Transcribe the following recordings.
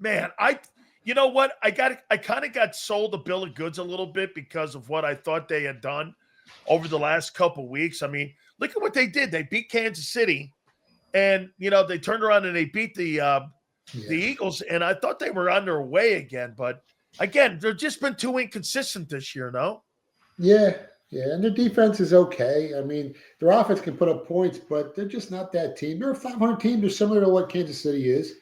Man, you know what? I kind of got sold a bill of goods a little bit because of what I thought they had done over the last couple weeks. I mean, look at what they did. They beat Kansas City, and they turned around and they beat the Eagles, and I thought they were on their way again. But again, they've just been too inconsistent this year, no? Yeah, yeah, and their defense is okay. I mean, their offense can put up points, but they're just not that team. They're a 500 team. They're similar to what Kansas City is,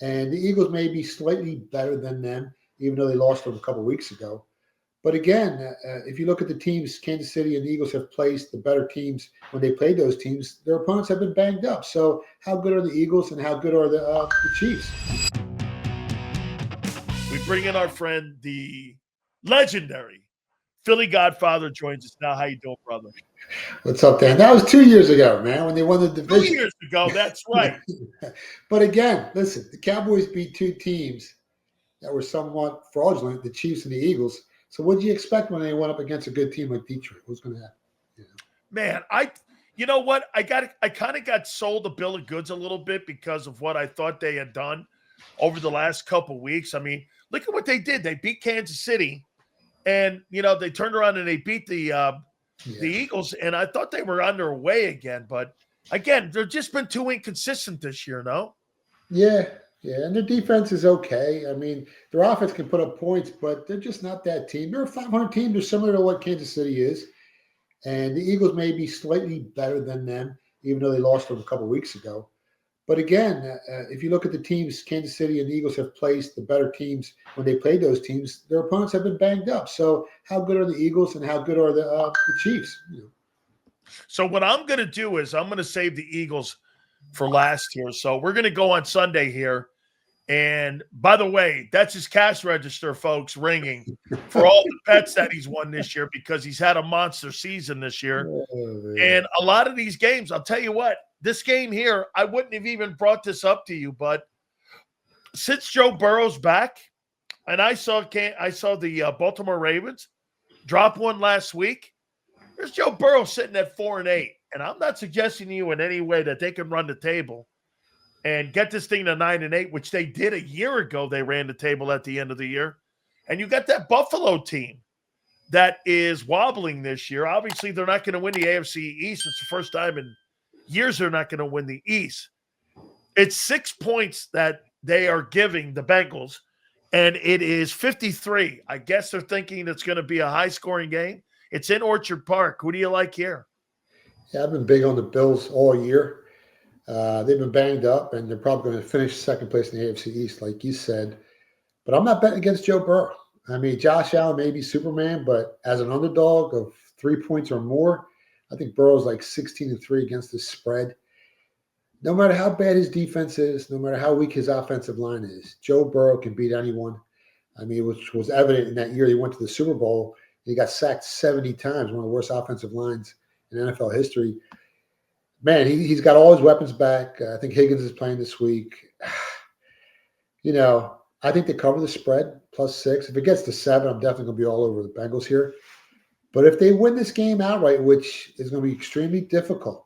and the Eagles may be slightly better than them, even though they lost them a couple weeks ago. But again, if you look at the teams Kansas City and the Eagles have placed, the better teams, when they played those teams, their opponents have been banged up. So how good are the Eagles and how good are the Chiefs? We bring in our friend, the legendary Philly Godfather, joins us now. How you doing, brother? What's up, Dan? That was 2 years ago, man, when they won the division. 2 years ago, that's right. But again, listen, the Cowboys beat two teams that were somewhat fraudulent, the Chiefs and the Eagles. So what did you expect when they went up against a good team like Detroit? What's going to happen? Man, you know what? I kind of got sold a bill of goods a little bit because of what I thought they had done over the last couple weeks. I mean, look at what they did. They beat Kansas City, and they turned around and they beat the Eagles, and I thought they were on their way again. But again, they've just been too inconsistent this year, no? Yeah, and their defense is okay. I mean, their offense can put up points, but they're just not that team. They're a 500 team. They're similar to what Kansas City is, and the Eagles may be slightly better than them, even though they lost them a couple weeks ago. But again, if you look at the teams Kansas City and the Eagles have placed, the better teams, when they played those teams, their opponents have been banged up. So how good are the Eagles and how good are the Chiefs? So what I'm going to do is I'm going to save the Eagles for last here. So we're going to go on Sunday here. And by the way, that's his cash register, folks, ringing for all the bets that he's won this year because he's had a monster season this year. And a lot of these games, I'll tell you what, this game here, I wouldn't have even brought this up to you, but since Joe Burrow's back, and I saw the Baltimore Ravens drop one last week, there's Joe Burrow sitting at 4-8. And I'm not suggesting to you in any way that they can run the table and get this thing to 9-8, which they did a year ago. They ran the table at the end of the year. And you got that Buffalo team that is wobbling this year. Obviously, they're not going to win the AFC East. It's the first time in years they're not going to win the East. It's 6 points that they are giving the Bengals, and it is 53. I guess they're thinking it's going to be a high-scoring game. It's in Orchard Park. Who do you like here? Yeah, I've been big on the Bills all year. They've been banged up, and they're probably going to finish second place in the AFC East, like you said. But I'm not betting against Joe Burrow. I mean, Josh Allen may be Superman, but as an underdog of 3 points or more, I think Burrow's like 16-3 against the spread. No matter how bad his defense is, no matter how weak his offensive line is, Joe Burrow can beat anyone. I mean, which was evident in that year he went to the Super Bowl. He got sacked 70 times, one of the worst offensive lines in NFL history. Man, he's got all his weapons back. I think Higgins is playing this week. I think they cover the spread, +6. If it gets to 7, I'm definitely going to be all over the Bengals here. But if they win this game outright, which is going to be extremely difficult.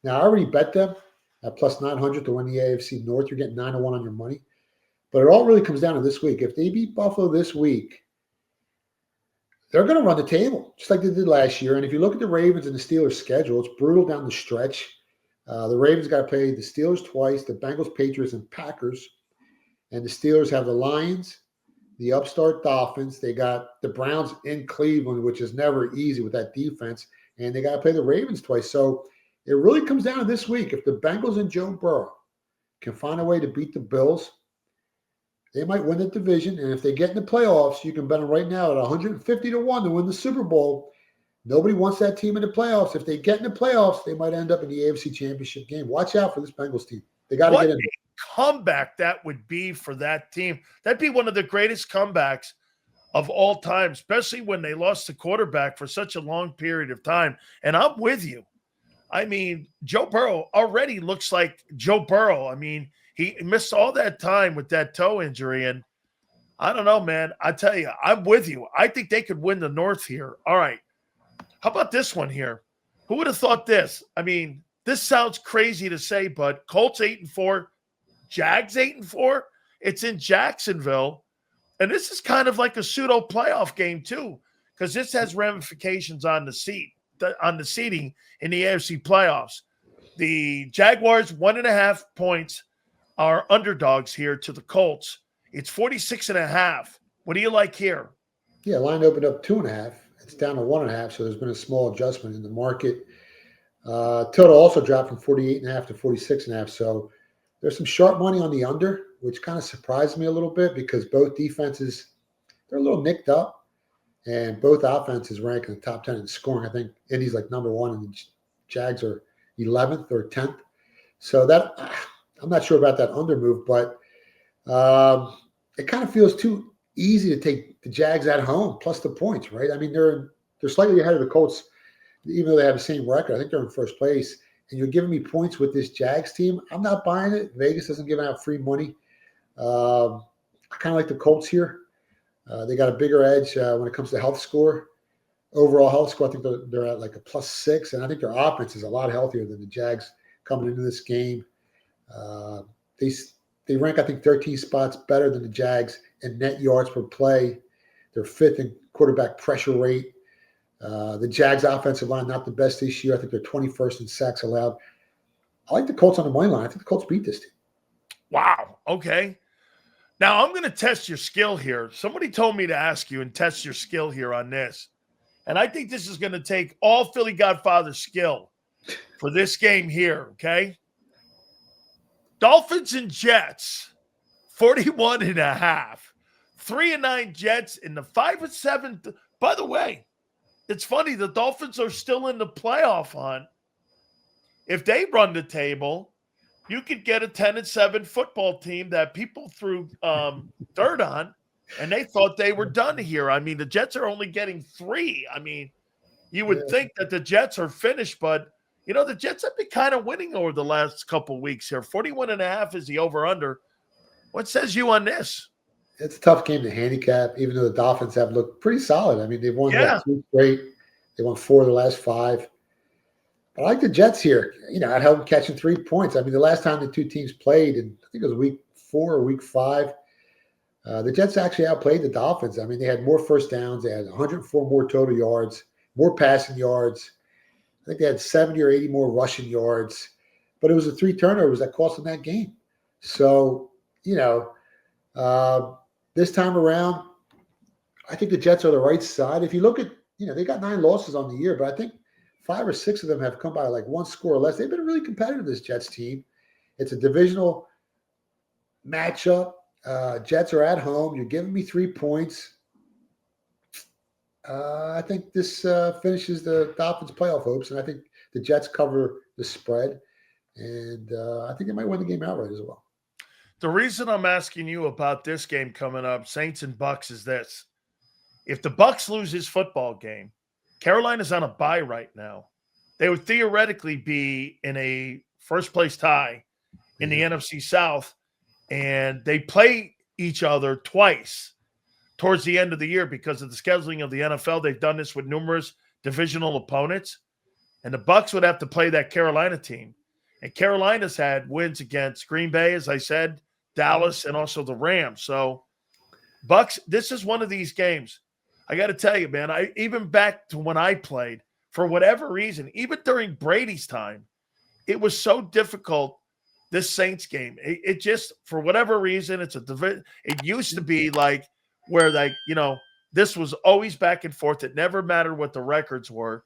Now, I already bet them at +900 to win the AFC North. You're getting 9-1 on your money. But it all really comes down to this week. If they beat Buffalo this week, they're going to run the table, just like they did last year. And if you look at the Ravens and the Steelers' schedule, it's brutal down the stretch. The Ravens got to play the Steelers twice, the Bengals, Patriots, and Packers. And the Steelers have the Lions, the upstart Dolphins. They got the Browns in Cleveland, which is never easy with that defense. And they got to play the Ravens twice. So it really comes down to this week. If the Bengals and Joe Burrow can find a way to beat the Bills, they might win the division. And if they get in the playoffs, you can bet them right now at 150 to 1 to win the Super Bowl. Nobody wants that team in the playoffs. If they get in the playoffs, they might end up in the AFC Championship game. Watch out for this Bengals team. They got to get in. What a comeback that would be for that team. That'd be one of the greatest comebacks of all time, especially when they lost the quarterback for such a long period of time. And I'm with you. I mean, Joe Burrow already looks like Joe Burrow. I mean, he missed all that time with that toe injury. And I don't know, man. I tell you, I'm with you. I think they could win the North here. All right. How about this one here? Who would have thought this? I mean, this sounds crazy to say, but Colts 8-4, Jags 8-4. It's in Jacksonville. And this is kind of like a pseudo playoff game too, because this has ramifications on the seating in the AFC playoffs. The Jaguars, 1.5 points, are underdogs here to the Colts. It's 46.5. What do you like here? Yeah, line opened up 2.5. It's down to 1.5, so there's been a small adjustment in the market. Total also dropped from 48.5 to 46.5. So there's some sharp money on the under, which kind of surprised me a little bit because both defenses, they're a little nicked up, and both offenses rank in the top 10 in scoring. I think Indy's like number 1, and the Jags are 11th or 10th. So that I'm not sure about that under move, but it kind of feels too easy to take the Jags at home plus the points, right? I mean, they're slightly ahead of the Colts, even though they have the same record. I think they're in first place. And you're giving me points with this Jags team. I'm not buying it. Vegas isn't giving out free money. I kind of like the Colts here. They got a bigger edge when it comes to health score. Overall health score, I think they're at like a +6. And I think their offense is a lot healthier than the Jags coming into this game. They rank, I think, 13 spots better than the Jags in net yards per play. They're 5th in quarterback pressure rate. The Jags offensive line, not the best this year. I think they're 21st in sacks allowed. I like the Colts on the money line. I think the Colts beat this team. Wow. Okay. Now I'm going to test your skill here. Somebody told me to ask you and test your skill here on this. And I think this is going to take all Philly Godfather skill for this game here. Okay. Dolphins and Jets, 41.5. 3-9 Jets in the 5-7. By the way, it's funny. The Dolphins are still in the playoff hunt. If they run the table, you could get a 10-7 football team that people threw dirt on, and they thought they were done here. I mean, the Jets are only getting 3. I mean, you would think that the Jets are finished, but you know, the Jets have been kind of winning over the last couple of weeks here. 41.5 is the over-under. What says you on this? It's a tough game to handicap, even though the Dolphins have looked pretty solid. I mean, they've won 2 straight. They won 4 of the last 5. But I like the Jets here. You know, I'd help them catching 3 points. I mean, the last time the two teams played, and I think it was week 4 or week 5, the Jets actually outplayed the Dolphins. I mean, they had more first downs. They had 104 more total yards, more passing yards. I think they had 70 or 80 more rushing yards. But it was the 3 turnovers that cost them that game. So, you know, this time around, I think the Jets are the right side. If you look at, you know, they got 9 losses on the year, but I think 5 or 6 of them have come by like 1 score or less. They've been really competitive, this Jets team. It's a divisional matchup. Jets are at home. You're giving me 3 points. I think this finishes the Dolphins' playoff hopes, and I think the Jets cover the spread, and I think they might win the game outright as well. The reason I'm asking you about this game coming up, Saints and Bucks, is this. If the Bucks lose his football game, Carolina's on a bye right now. They would theoretically be in a first-place tie in the NFC South, and they play each other twice towards the end of the year because of the scheduling of the NFL. They've done this with numerous divisional opponents, and the Bucks would have to play that Carolina team. And Carolina's had wins against Green Bay, as I said, Dallas, and also the Rams. So, Bucks, this is one of these games. I got to tell you, man, even back to when I played, for whatever reason, even during Brady's time, it was so difficult, this Saints game. It just, for whatever reason, it used to be like where, like, you know, this was always back and forth. It never mattered what the records were.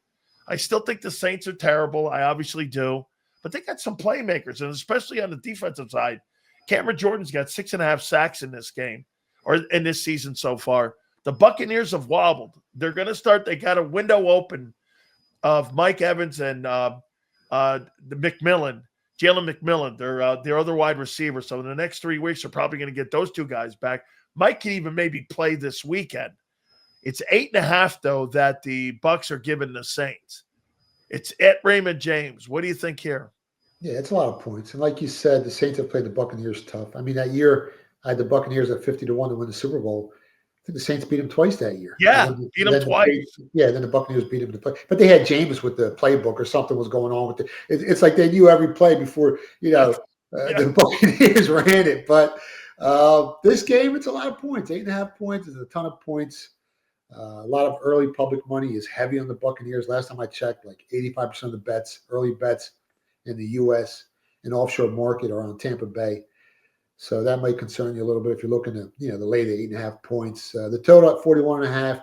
I still think the Saints are terrible. I obviously do. But they got some playmakers, and especially on the defensive side. Cameron Jordan's got 6.5 sacks in this game, or in this season so far. The Buccaneers have wobbled. They're going to start. They got a window open of Mike Evans and the McMillan, Jalen McMillan. They're their other wide receiver. So in the next 3 weeks, they're probably going to get those 2 guys back. Mike can even maybe play this weekend. It's 8.5 though that the Bucks are giving the Saints. It's at Raymond James. What do you think here? Yeah, it's a lot of points. And like you said, the Saints have played the Buccaneers tough. I mean, that year I had the Buccaneers at 50-1 to win the Super Bowl. I think the Saints beat them twice that year. Yeah, beat them twice. Then the Buccaneers beat them to play. But they had Jameis with the playbook, or something was going on with it. It's like they knew every play before, you know, the Buccaneers ran it. But This game, it's a lot of points. 8.5 points is a ton of points. A lot of early public money is heavy on the Buccaneers. Last time I checked, like 85% of the bets, early bets in the U.S. and offshore market are on Tampa Bay. So that might concern you a little bit if you're looking at, the late 8.5 points. The total at 41.5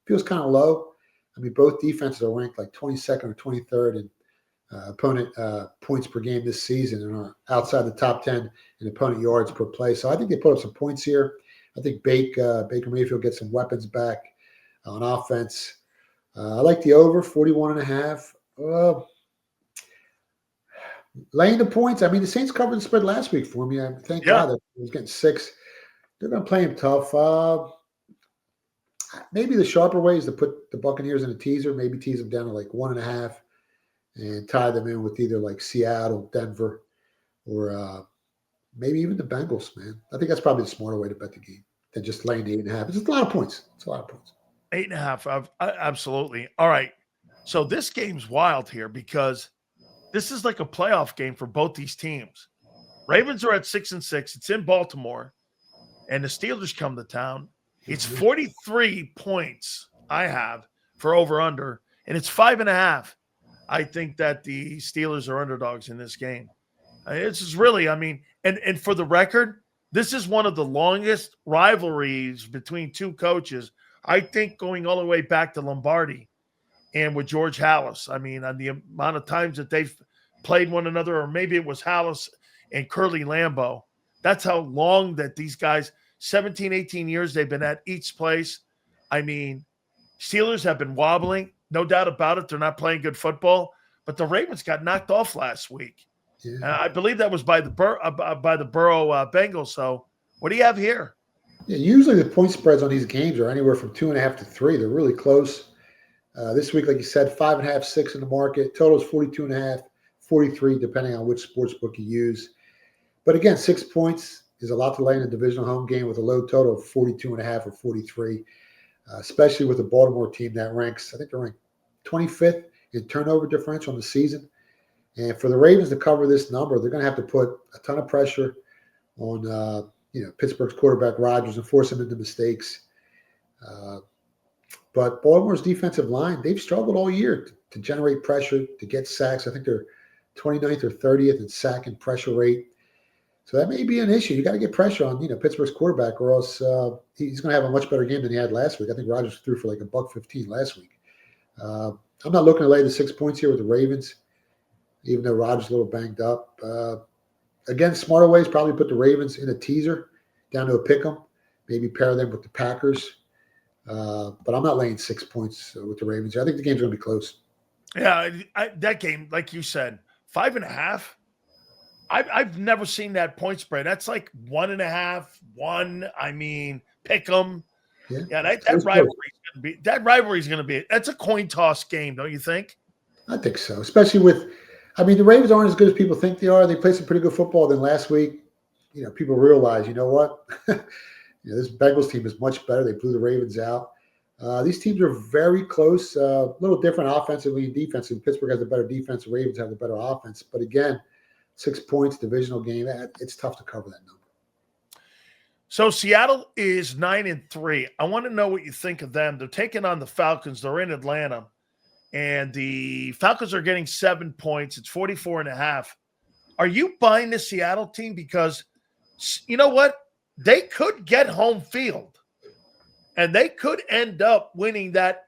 feels kind of low. I mean, both defenses are ranked like 22nd or 23rd in opponent points per game this season and are outside the top 10 in opponent yards per play. So I think they put up some points here. I think Baker Mayfield gets some weapons back on offense. I like the over 41.5. Laying the points. I mean, the Saints covered the spread last week for me. Thank God that he was getting 6. They're going to play him tough. Maybe the sharper way is to put the Buccaneers in a teaser. Maybe tease them down to like 1.5 and tie them in with either like Seattle, Denver, or maybe even the Bengals, man. I think that's probably the smarter way to bet the game than just laying the 8.5. It's a lot of points. 8.5. Absolutely. All right. So this game's wild here because this is like a playoff game for both these teams. Ravens are at 6-6. It's in Baltimore, and the Steelers come to town. It's 43 points I have for over-under, and it's 5.5. I think that the Steelers are underdogs in this game. It's just really, and for the record, this is one of the longest rivalries between two coaches, I think, going all the way back to Lombardi and with George Halas. I mean, on the amount of times that they've played one another, or maybe it was Halas and Curly Lambeau. That's how long that these guys, 17, 18 years they've been at each place. I mean, Steelers have been wobbling. No doubt about it. They're not playing good football. But the Ravens got knocked off last week. Yeah. I believe that was by the Burrow Bengals. So what do you have here? Yeah, usually the point spreads on these games are anywhere from 2.5 to 3. They're really close. This week, like you said, 5.5, 6 in the market. Total is 42.5, 43, depending on which sports book you use. But again, 6 points is a lot to lay in a divisional home game with a low total of 42.5 or 43, especially with a Baltimore team that ranks, I think they're ranked 25th in turnover differential in the season. And for the Ravens to cover this number, they're going to have to put a ton of pressure on Pittsburgh's quarterback Rodgers and force him into mistakes. But Baltimore's defensive line, they've struggled all year to generate pressure, to get sacks. I think they're 29th or 30th in sack and pressure rate. So that may be an issue. You got to get pressure on, Pittsburgh's quarterback, or else he's going to have a much better game than he had last week. I think Rodgers threw for like $115 last week. I'm not looking to lay the 6 points here with the Ravens, even though Rodgers is a little banged up. Again, smarter ways probably put the Ravens in a teaser down to a pick 'em, maybe pair them with the Packers. But I'm not laying 6 points with the Ravens. I think the game's going to be close. Yeah, that game, like you said, 5.5. I've never seen that point spread. That's like 1.5, 1. I mean, pick 'em. Yeah, that rivalry's going to be. That's a coin toss game, don't you think? I think so, especially with. I mean, the Ravens aren't as good as people think they are. They played some pretty good football. Then last week, people realize, you know what? This Bengals team is much better. They blew the Ravens out. These teams are very close, a little different offensively and defensively. Pittsburgh has the better defense. The Ravens have the better offense. But again, 6 points, divisional game. It's tough to cover that number. So Seattle is 9-3. I want to know what you think of them. They're taking on the Falcons. They're in Atlanta. And the Falcons are getting 7 points. It's 44.5. Are you buying the Seattle team? Because you know what? They could get home field. And they could end up winning that.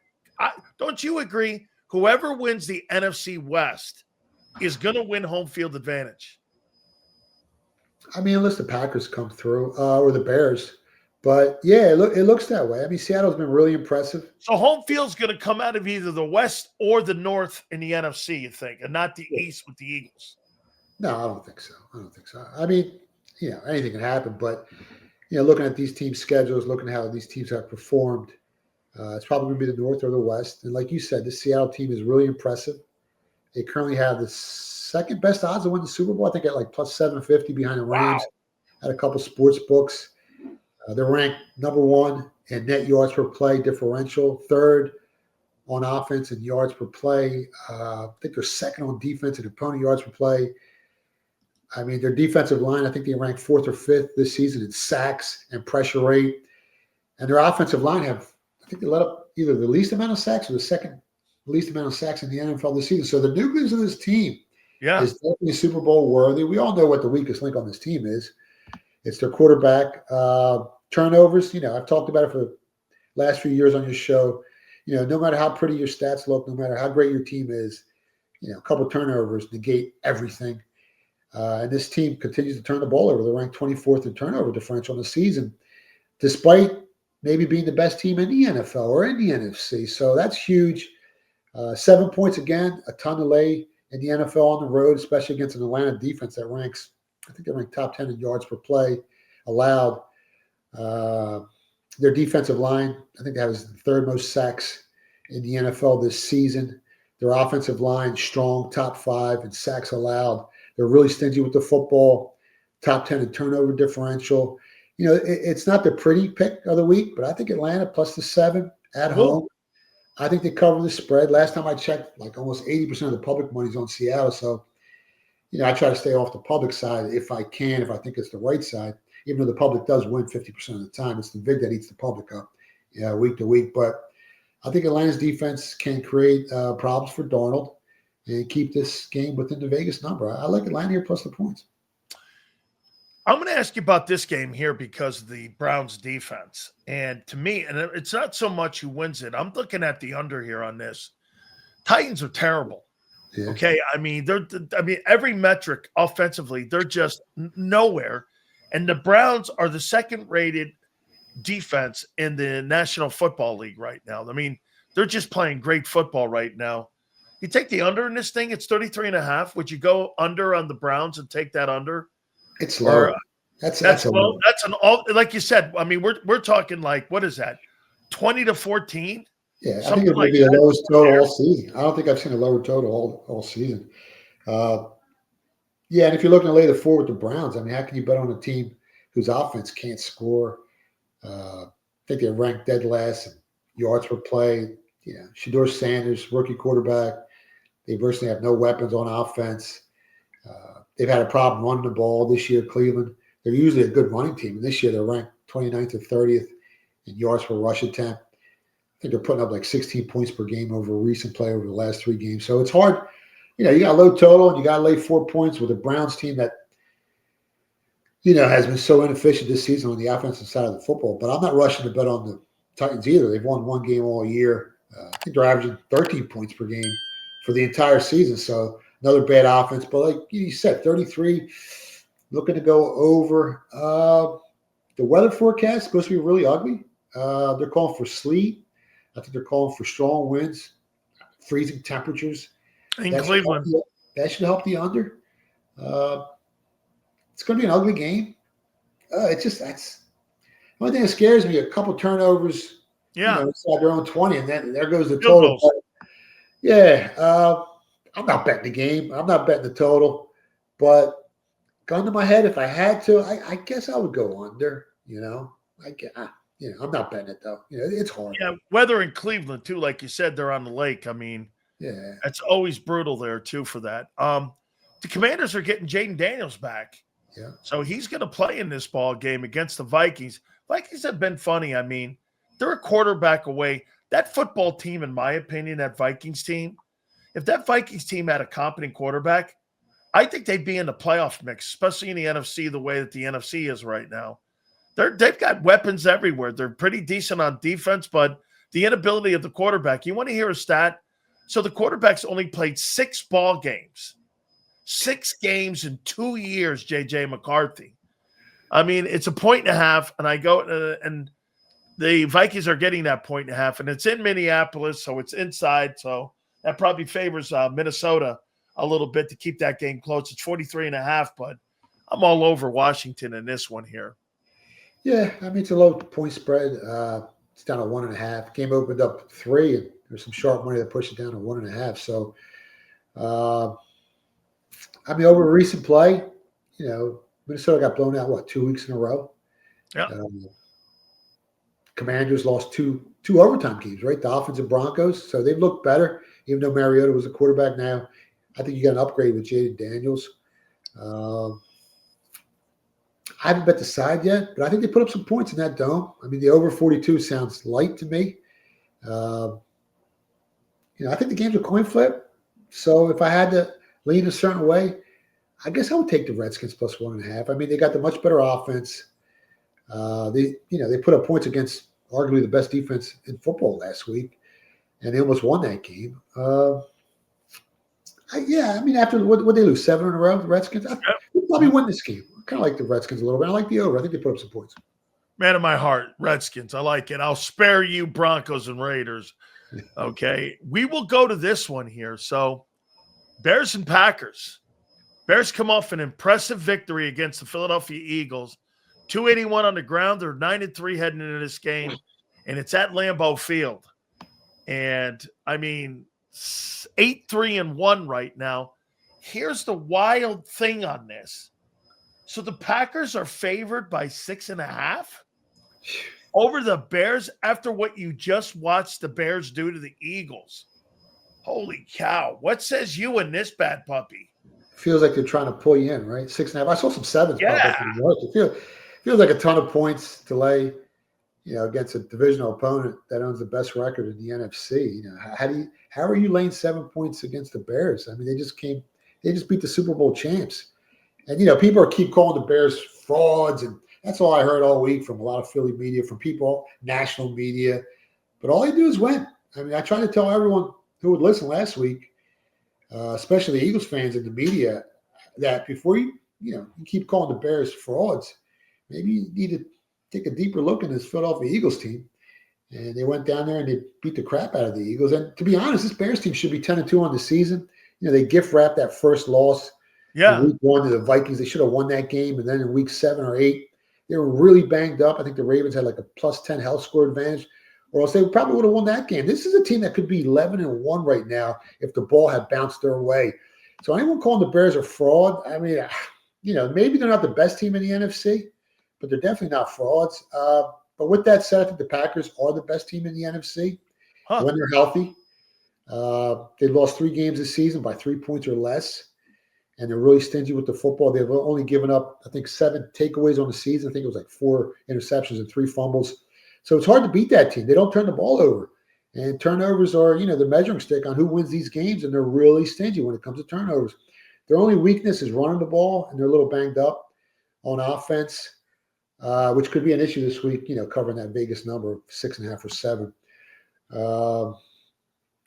Don't you agree? Whoever wins the NFC West is going to win home field advantage. I mean, unless the Packers come through or the Bears. But, yeah, it looks that way. I mean, Seattle's been really impressive. So home field's going to come out of either the West or the North in the NFC, you think, and not the East with the Eagles. No, I don't think so. I mean, anything can happen. But, looking at these teams' schedules, looking at how these teams have performed, it's probably going to be the North or the West. And like you said, this Seattle team is really impressive. They currently have the second best odds to win the Super Bowl. I think at like plus 750 behind the Rams. At a couple sports books. They're ranked number 1 in net yards per play differential, 3rd on offense in yards per play. I think they're 2nd on defense in opponent yards per play. I mean, their defensive line, I think they ranked 4th or 5th this season in sacks and pressure rate. And their offensive line I think they let up either the least amount of sacks or the second least amount of sacks in the NFL this season. So the nucleus of this team is definitely Super Bowl worthy. We all know what the weakest link on this team is. It's their quarterback. Turnovers, I've talked about it for the last few years on your show. No matter how pretty your stats look, no matter how great your team is, a couple of turnovers negate everything. And this team continues to turn the ball over. They're ranked 24th in turnover differential in the season, despite maybe being the best team in the NFL or in the NFC. So that's huge. 7 points again, a ton to lay in the NFL on the road, especially against an Atlanta defense that ranks, I think they rank top 10 in yards per play allowed. Their defensive line, I think that was the 3rd most sacks in the NFL this season. Their offensive line, strong, top 5 in sacks allowed. They're really stingy with the football, top 10 in turnover differential. It's not the pretty pick of the week, but I think Atlanta plus the 7 at home. I think they cover the spread. Last time I checked, like almost 80% of the public money's on Seattle. So, I try to stay off the public side if I can, if I think it's the right side, even though the public does win 50% of the time. It's the VIG that eats the public up week to week. But I think Atlanta's defense can create problems for Darnold and keep this game within the Vegas number. I like Atlanta here plus the points. I'm going to ask you about this game here because of the Browns defense. And to me, and it's not so much who wins it. I'm looking at the under here on this. Titans are terrible. Yeah. Okay. I mean, every metric offensively, they're just nowhere. And the Browns are the 2nd rated defense in the National Football League right now. I mean, they're just playing great football right now. You take the under in this thing, it's 33.5. Would you go under on the Browns and take that under? It's low. That's low. That's an all, like you said. I mean, we're talking like, what is that? 20 to 14. Yeah, I think it would be the lowest total all season. I don't think I've seen a lower total all season. Yeah, and if you're looking to lay the 4 with the Browns, I mean, how can you bet on a team whose offense can't score? I think they're ranked dead last in yards per play. Shedeur Sanders, rookie quarterback. They virtually have no weapons on offense. They've had a problem running the ball this year, Cleveland. They're usually a good running team. And this year they're ranked 29th or 30th in yards per rush attempt. I think they're putting up like 16 points per game over recent play over the last 3 games. So it's hard. You got a low total and you got to lay 4 points with a Browns team that, has been so inefficient this season on the offensive side of the football. But I'm not rushing to bet on the Titans either. They've won 1 game all year. I think they're averaging 13 points per game for the entire season. So another bad offense. But like you said, 33, looking to go over. The weather forecast is supposed to be really ugly. They're calling for sleet. I think they're calling for strong winds, freezing temperatures. In Cleveland. That should help the under. It's going to be an ugly game. That's the only thing that scares me. A couple turnovers, inside their own 20, and then there goes the total. I'm not betting the game. I'm not betting the total. But gun to my head, if I had to, I guess I would go under. I'm not betting it though. It's hard. Yeah, weather in Cleveland too, like you said, they're on the lake. I mean, it's always brutal there too for that. The Commanders are getting Jaden Daniels back. Yeah. So he's going to play in this ball game against the Vikings. Vikings have been funny. I mean, they're a quarterback away. That football team, in my opinion, that Vikings team, if that Vikings team had a competent quarterback, I think they'd be in the playoff mix, especially in the NFC, the way that the NFC is right now. They've got weapons everywhere. They're pretty decent on defense, but the inability of the quarterback. You want to hear a stat? So the quarterback's only played 6 ball games. 6 games in 2 years, J.J. McCarthy. I mean, it's a 1.5, and I go and the Vikings are getting that 1.5, and it's in Minneapolis, so it's inside. So that probably favors Minnesota a little bit to keep that game close. It's 43.5, but I'm all over Washington in this one here. Yeah, I mean, it's a low point spread. It's down to 1.5. Game opened up 3, and there's some sharp money that pushed it down to 1.5. So, I mean, over recent play, Minnesota got blown out, 2 weeks in a row? Yeah. Commanders lost two overtime games, right? Dolphins and Broncos. So they've looked better, even though Mariota was a quarterback now. I think you got an upgrade with Jaden Daniels. Um, I haven't bet the side yet, but I think they put up some points in that dome. I mean, the over 42 sounds light to me. Um, I think the game's a coin flip. So if I had to lean a certain way, I guess I would take the Redskins plus 1.5. I mean, they got the much better offense. They put up points against arguably the best defense in football last week, and they almost won that game. After what they lose 7 in a row, the Redskins, they'll probably win this game. I kind of like the Redskins a little bit. I like the over. I think they put up some points. Man of my heart, Redskins. I like it. I'll spare you Broncos and Raiders. Okay. We will go to this one here. So, Bears and Packers. Bears come off an impressive victory against the Philadelphia Eagles. 281 on the ground. They're 9-3 heading into this game, and it's at Lambeau Field. And, I mean, 8-3-1 right now. Here's the wild thing on this. So the Packers are favored by 6.5 over the Bears after what you just watched the Bears do to the Eagles. Holy cow. What says you in this bad puppy? Feels like they're trying to pull you in, right? 6.5. I saw some 7s. Yeah. It feels like a ton of points to lay, against a divisional opponent that owns the best record in the NFC. How are you laying 7 points against the Bears? I mean, they just beat the Super Bowl champs. And, people keep calling the Bears frauds, and that's all I heard all week from a lot of Philly media, from people, national media. But all they do is win. I mean, I tried to tell everyone who would listen last week, especially the Eagles fans in the media, that before you keep calling the Bears frauds, maybe you need to take a deeper look in this Philadelphia Eagles team. And they went down there and they beat the crap out of the Eagles. And to be honest, this Bears team should be 10-2 on the season. They gift wrapped that first loss. Yeah. In week 1 to the Vikings. They should have won that game. And then in week 7 or 8, they were really banged up. I think the Ravens had like a plus 10 health score advantage, or else they probably would have won that game. This is a team that could be 11-1 right now if the ball had bounced their way. So anyone calling the Bears a fraud, I mean, maybe they're not the best team in the NFC, but they're definitely not frauds. But with that said, I think the Packers are the best team in the NFC when they're healthy. They lost 3 games this season by 3 points or less. And they're really stingy with the football. They've only given up, I think, 7 takeaways on the season. I think it was like 4 interceptions and 3 fumbles. So it's hard to beat that team. They don't turn the ball over. And turnovers are, the measuring stick on who wins these games, and they're really stingy when it comes to turnovers. Their only weakness is running the ball, and they're a little banged up on offense, which could be an issue this week, covering that Vegas number of 6.5 or 7.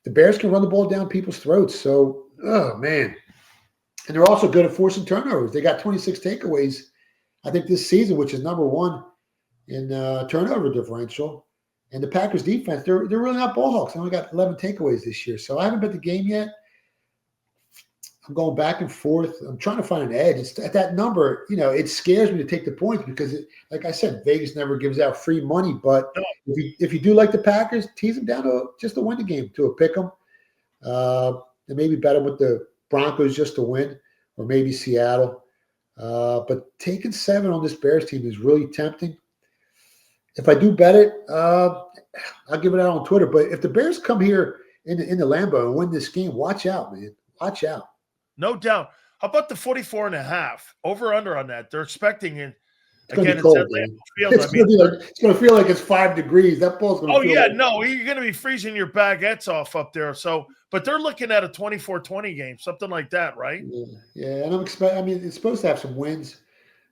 The Bears can run the ball down people's throats. So, oh, man. And they're also good at forcing turnovers. They got 26 takeaways, I think, this season, which is number 1 in turnover differential. And the Packers defense, they're really not ball hawks. They only got 11 takeaways this year. So I haven't bet the game yet. I'm going back and forth. I'm trying to find an edge. It's at that number, it scares me to take the points because, like I said, Vegas never gives out free money. But if you do like the Packers, tease them down to just to win the game, to a pick 'em. And maybe bet them with the Broncos just to win, or maybe Seattle. But taking 7 on this Bears team is really tempting. If I do bet it, I'll give it out on Twitter. But if the Bears come here in the Lambeau and win this game, watch out, man. Watch out. No doubt. How about the 44.5 over under on that? They're expecting it. It's going to be cold, man. It's going to feel like it's 5 degrees. That ball's going to feel like... No, you're going to be freezing your baguettes off up there. So, but they're looking at a 24-20 game, something like that, right? Yeah. And it's supposed to have some wins.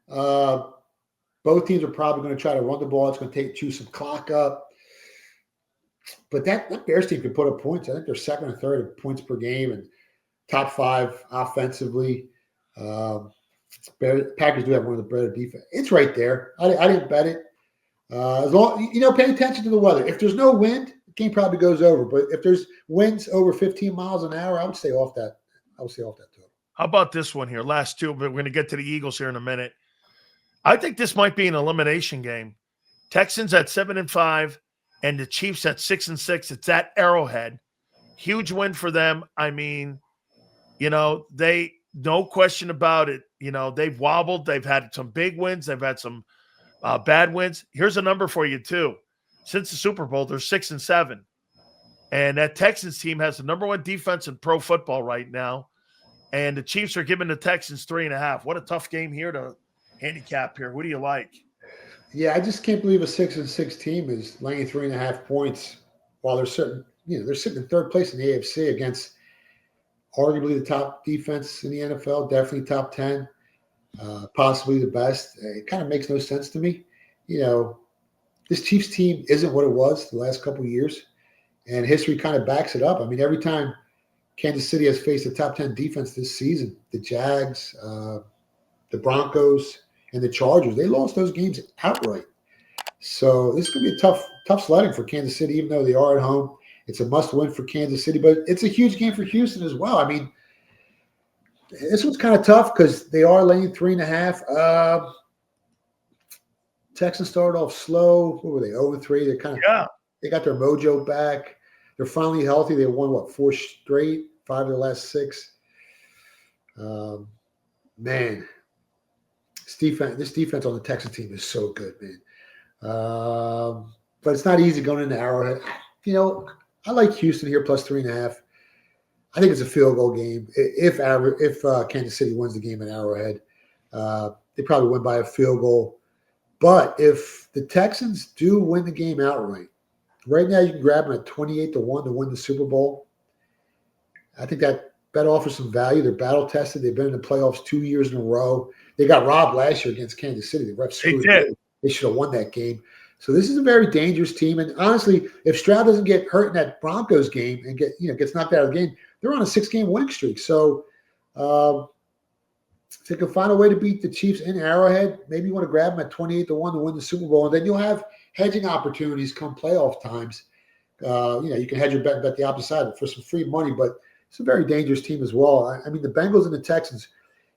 Both teams are probably going to try to run the ball. It's going to chew some clock up. But that Bears team can put up points. I think they're second or third in points per game and top 5 offensively. Packers do have one of the better defense. It's right there. I didn't bet it. As long pay attention to the weather. If there's no wind, the game probably goes over. But if there's winds over 15 miles an hour, I would stay off that. Total. How about this one here? Last 2, but we're going to get to the Eagles here in a minute. I think this might be an elimination game. Texans at 7-5, and the Chiefs at 6-6. It's at Arrowhead. Huge win for them. I mean, they, no question about it. They've wobbled. They've had some big wins. They've had some bad wins. Here's a number for you too. Since the Super Bowl, they're 6-7, and that Texans team has the number 1 defense in pro football right now. And the Chiefs are giving the Texans 3.5. What a tough game here to handicap here. Who do you like? Yeah, I just can't believe a 6-6 team is laying 3.5 points while they're sitting in third place in the AFC against arguably the top defense in the NFL, definitely top 10, possibly the best. It kind of makes no sense to me. This Chiefs team isn't what it was the last couple of years, and history kind of backs it up. I mean, every time Kansas City has faced a top 10 defense this season, the Jags, the Broncos, and the Chargers, they lost those games outright. So this could be a tough sledding for Kansas City, even though they are at home. It's a must-win for Kansas City, but it's a huge game for Houston as well. I mean, this one's kind of tough because they are laying 3.5. Texans started off slow. What were they? 0-3. They got their mojo back. They're finally healthy. They won 4 straight, 5 of their last 6. Man, this defense on the Texans team is so good, man. But it's not easy going into Arrowhead. I like Houston here plus 3.5. I think it's a field goal game. If Kansas City wins the game at Arrowhead, they probably win by a field goal. But if the Texans do win the game outright, right now you can grab them at 28-1 to win the Super Bowl. I think that bet offers some value. They're battle tested. They've been in the playoffs 2 years in a row. They got robbed last year against Kansas City. The refs screwed them. They should have won that game. So this is a very dangerous team. And honestly, if Stroud doesn't get hurt in that Broncos game and gets knocked out of the game, they're on a 6-game winning streak. So if they can find a way to beat the Chiefs in Arrowhead, maybe you want to grab them at 28-1 to win the Super Bowl. And then you'll have hedging opportunities come playoff times. You can hedge your bet and bet the opposite side for some free money, but it's a very dangerous team as well. I mean, the Bengals and the Texans,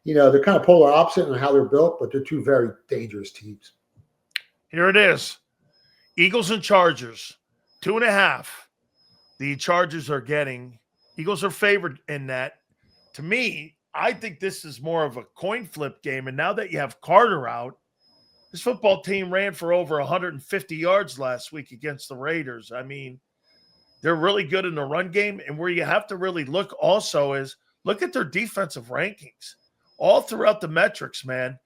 they're kind of polar opposite in how they're built, but they're two very dangerous teams. Here it is. Eagles and Chargers, 2.5. The Chargers are getting. Eagles are favored in that. To me, I think this is more of a coin flip game. And now that you have Carter out, this football team ran for over 150 yards last week against the Raiders. I mean, they're really good in the run game. And where you have to really look also is look at their defensive rankings all throughout the metrics, man.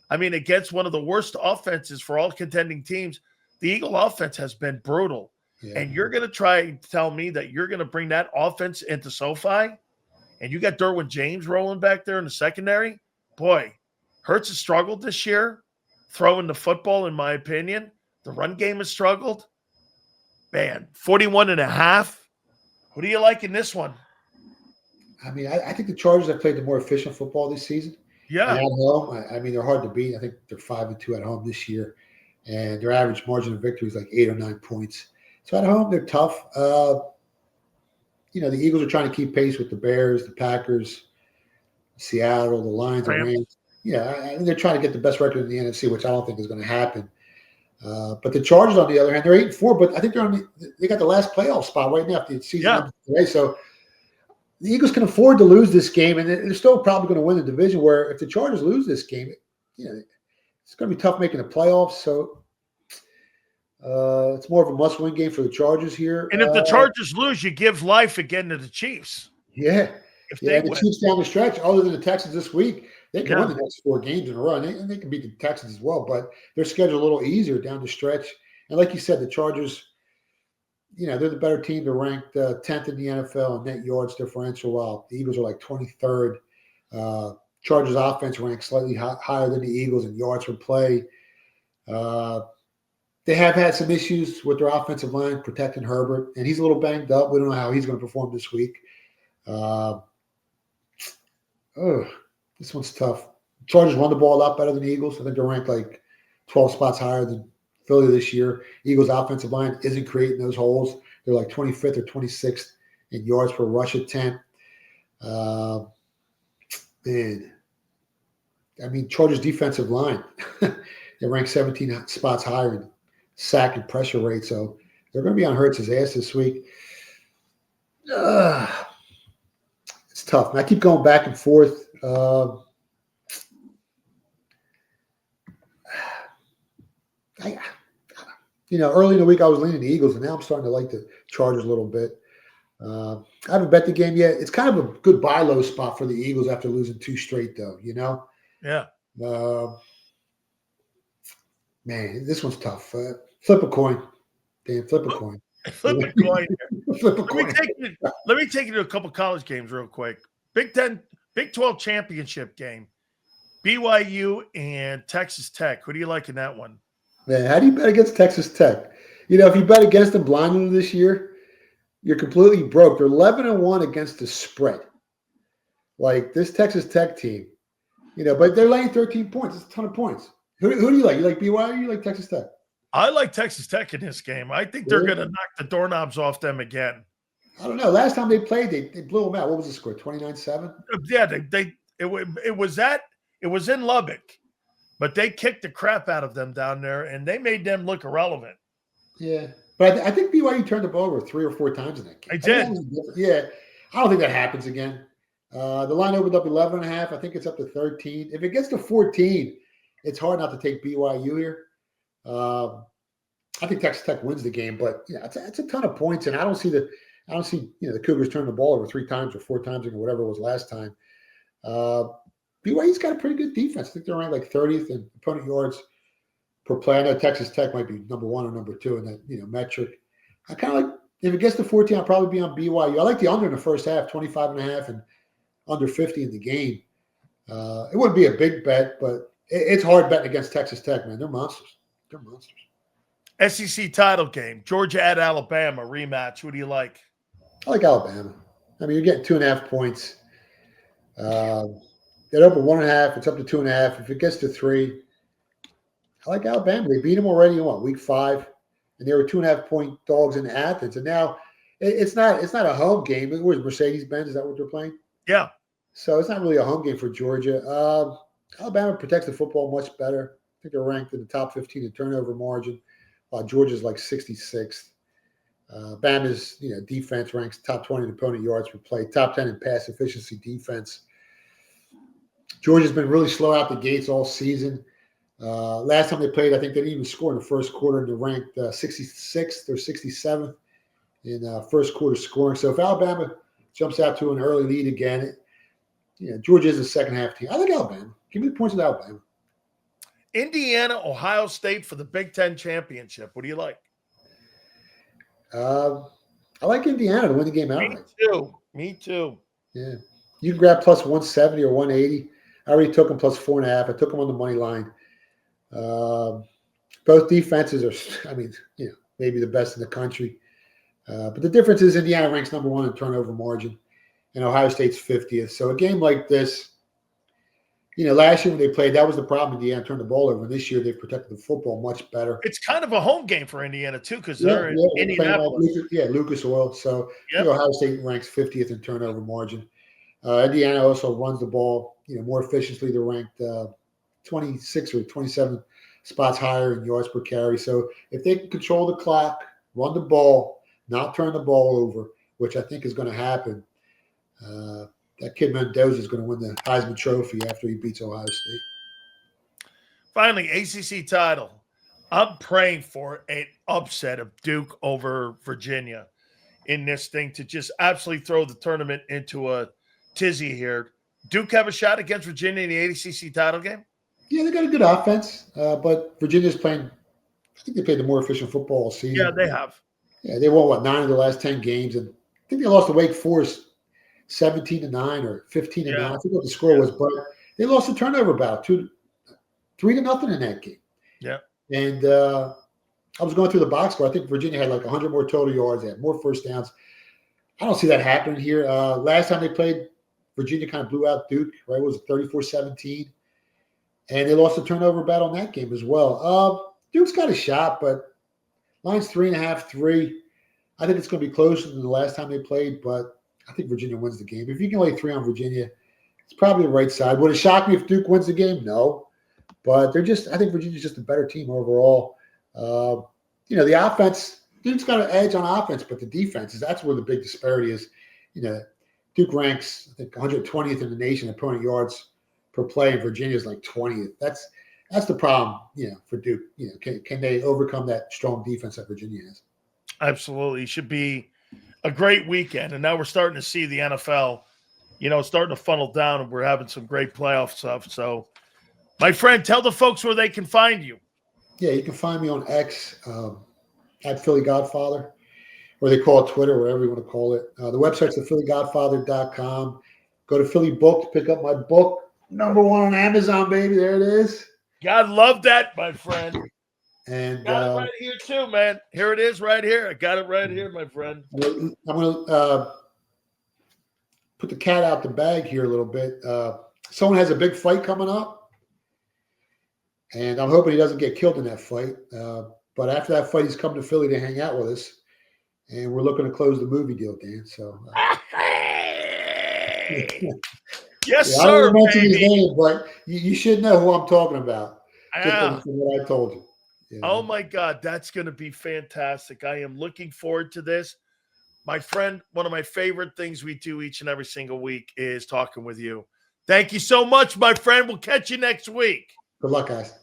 I mean, against one of the worst offenses for all contending teams, the Eagle offense has been brutal. Yeah. And you're going to try and tell me that you're going to bring that offense into SoFi, and you got Derwin James rolling back there in the secondary? Boy, Hurts has struggled this year throwing the football, in my opinion. The run game has struggled. Man, 41.5. Who do you like in this one? I mean, I think the Chargers have played the more efficient football this season. Yeah. And at home, I mean, they're hard to beat. I think they're 5-2 at home this year. And their average margin of victory is like 8 or 9 points. So at home, they're tough. The Eagles are trying to keep pace with the Bears, the Packers, Seattle, the Lions, the Rams. Yeah, I mean, they're trying to get the best record in the NFC, which I don't think is going to happen. But the Chargers, on the other hand, they're 8-4, but I think they got the last playoff spot right now after the season ends today. So the Eagles can afford to lose this game, and they're still probably going to win the division. Where if the Chargers lose this game, it's going to be tough making the playoffs. So it's more of a must-win game for the Chargers here. And if the Chargers lose, you give life again to the Chiefs. Yeah. The Chiefs down the stretch, other than the Texans this week, they can win the next 4 games in a row, and they can beat the Texans as well. But their schedule a little easier down the stretch. And like you said, the Chargers, they're the better team. They're ranked 10th in the NFL in net yards differential, while the Eagles are like 23rd. Chargers offense ranks slightly higher than the Eagles in yards per play. They have had some issues with their offensive line protecting Herbert, and he's a little banged up. We don't know how he's going to perform this week. This one's tough. Chargers run the ball a lot better than the Eagles. I think they're ranked like 12 spots higher than Philly this year. Eagles' offensive line isn't creating those holes. They're like 25th or 26th in yards per rush attempt. Chargers' defensive line, they rank 17 spots higher in sack and pressure rate. So they're going to be on Hurts' ass this week. It's tough. And I keep going back and forth. Early in the week, I was leaning the Eagles, and now I'm starting to like the Chargers a little bit. I haven't bet the game yet. It's kind of a good buy low spot for the Eagles after losing 2 straight, though. Yeah. Man, this one's tough. Flip a coin. Dan, flip a coin. Flip a coin. Flip a coin. Let me take you to a couple college games real quick. Big 12 championship game. BYU and Texas Tech. Who do you like in that one? Man, how do you bet against Texas Tech? If you bet against them blindly this year, you're completely broke. They're 11-1 against the spread. Like this Texas Tech team, but they're laying 13 points. It's a ton of points. Who do you like? You like BYU or you like Texas Tech? I like Texas Tech in this game. I think they're going to knock the doorknobs off them again. I don't know. Last time they played, they blew them out. What was the score? 29-7? Yeah, it was in Lubbock, but they kicked the crap out of them down there, and they made them look irrelevant. Yeah, but I think BYU turned the ball over 3 or 4 times in that game. I did. Yeah, I don't think that happens again. The line opened up 11.5. I think it's up to 13. If it gets to 14, it's hard not to take BYU here. I think Texas Tech wins the game, but it's a ton of points, and I don't see the Cougars turn the ball over 3 times or 4 times or whatever it was last time. BYU's got a pretty good defense. I think they're ranked like 30th in opponent yards per play. I know Texas Tech might be number 1 or number 2 in that metric. I kind of like, if it gets to 14, I'll probably be on BYU. I like the under in the first half, 25.5 and under 50 in the game. It wouldn't be a big bet, but it's hard betting against Texas Tech, man. They're monsters. SEC title game, Georgia at Alabama rematch. Who do you like? I like Alabama. I mean, you're getting 2.5 points. It opened 1.5. It's up to 2.5. If it gets to 3, I like Alabama. They beat them already in week 5, and they were 2.5-point dogs in Athens. And now it's not a home game. It was Mercedes-Benz. Is that what they're playing? Yeah. So it's not really a home game for Georgia. Alabama protects the football much better. I think they're ranked in the top 15 in turnover margin, while Georgia's like 66th. Bama's defense ranks top 20 in opponent yards per play, top 10 in pass efficiency defense. Georgia's been really slow out the gates all season. Last time they played, I think they didn't even score in the first quarter, and they're ranked 66th or 67th in first quarter scoring. So if Alabama jumps out to an early lead again, Georgia is a second half team. I like Alabama. Give me the points with Alabama. Indiana, Ohio State for the Big Ten championship. What do you like? I like Indiana to win the game outright. Me too. Yeah. You can grab plus 170 or 180. I already took them plus 4.5. I took them on the money line. Both defenses are, maybe the best in the country. But the difference is Indiana ranks number 1 in turnover margin, and Ohio State's 50th. So a game like this, last year when they played, that was the problem. Indiana turned the ball over. And this year they've protected the football much better. It's kind of a home game for Indiana too, because they're in Indianapolis. Lucas Oil. So Ohio State ranks 50th in turnover margin. Indiana also runs the ball, more efficiently. They're ranked 26 or 27 spots higher in yards per carry. So if they can control the clock, run the ball, not turn the ball over, which I think is going to happen, that kid Mendoza is going to win the Heisman Trophy after he beats Ohio State. Finally, ACC title. I'm praying for an upset of Duke over Virginia in this thing to just absolutely throw the tournament into a tizzy here. Duke have a shot against Virginia in the ACC title game? Yeah, they got a good offense, but Virginia's playing, I think they played the more efficient football all season. Yeah, they have. Yeah, they won, 9 of the last 10 games, and I think they lost to Wake Forest 17-9 or 15-9. I think what the score was, but they lost the turnover battle 3-0 in that game. Yeah. And I was going through the box score. I think Virginia had like 100 more total yards. They had more first downs. I don't see that happening here. Last time they played, Virginia kind of blew out Duke, right? It was 34-17. And they lost the turnover battle in that game as well. Duke's got a shot, but line's 3.5, 3. I think it's going to be closer than the last time they played, but I think Virginia wins the game. If you can lay 3 on Virginia, it's probably the right side. Would it shock me if Duke wins the game? No. But I think Virginia's just a better team overall. The offense, Duke's got an edge on offense, but the defense that's where the big disparity is. Duke ranks, I think, 120th in the nation in opponent yards per play, and Virginia's like 20th. That's the problem, for Duke. Can they overcome that strong defense that Virginia has? Absolutely. Should be a great weekend. And now we're starting to see the NFL, starting to funnel down, and we're having some great playoff stuff. So, my friend, tell the folks where they can find you. Yeah, you can find me on X at Philly Godfather, or they call it Twitter, whatever you want to call it. The website's at phillygodfather.com. Go to Philly Book to pick up my book. #1 on Amazon, baby. There it is. God love that, my friend. And got it right here too, man. Here it is right here. I got it right here, my friend. I'm going to put the cat out the bag here a little bit. Someone has a big fight coming up, and I'm hoping he doesn't get killed in that fight. But after that fight, he's coming to Philly to hang out with us, and we're looking to close the movie deal, Dan. So, yes, yeah, sir. I don't mention his name, but you should know who I'm talking about. Yeah. Just from what I told you. Oh my God, that's going to be fantastic. I am looking forward to this. My friend, one of my favorite things we do each and every single week is talking with you. Thank you so much, my friend. We'll catch you next week. Good luck, guys.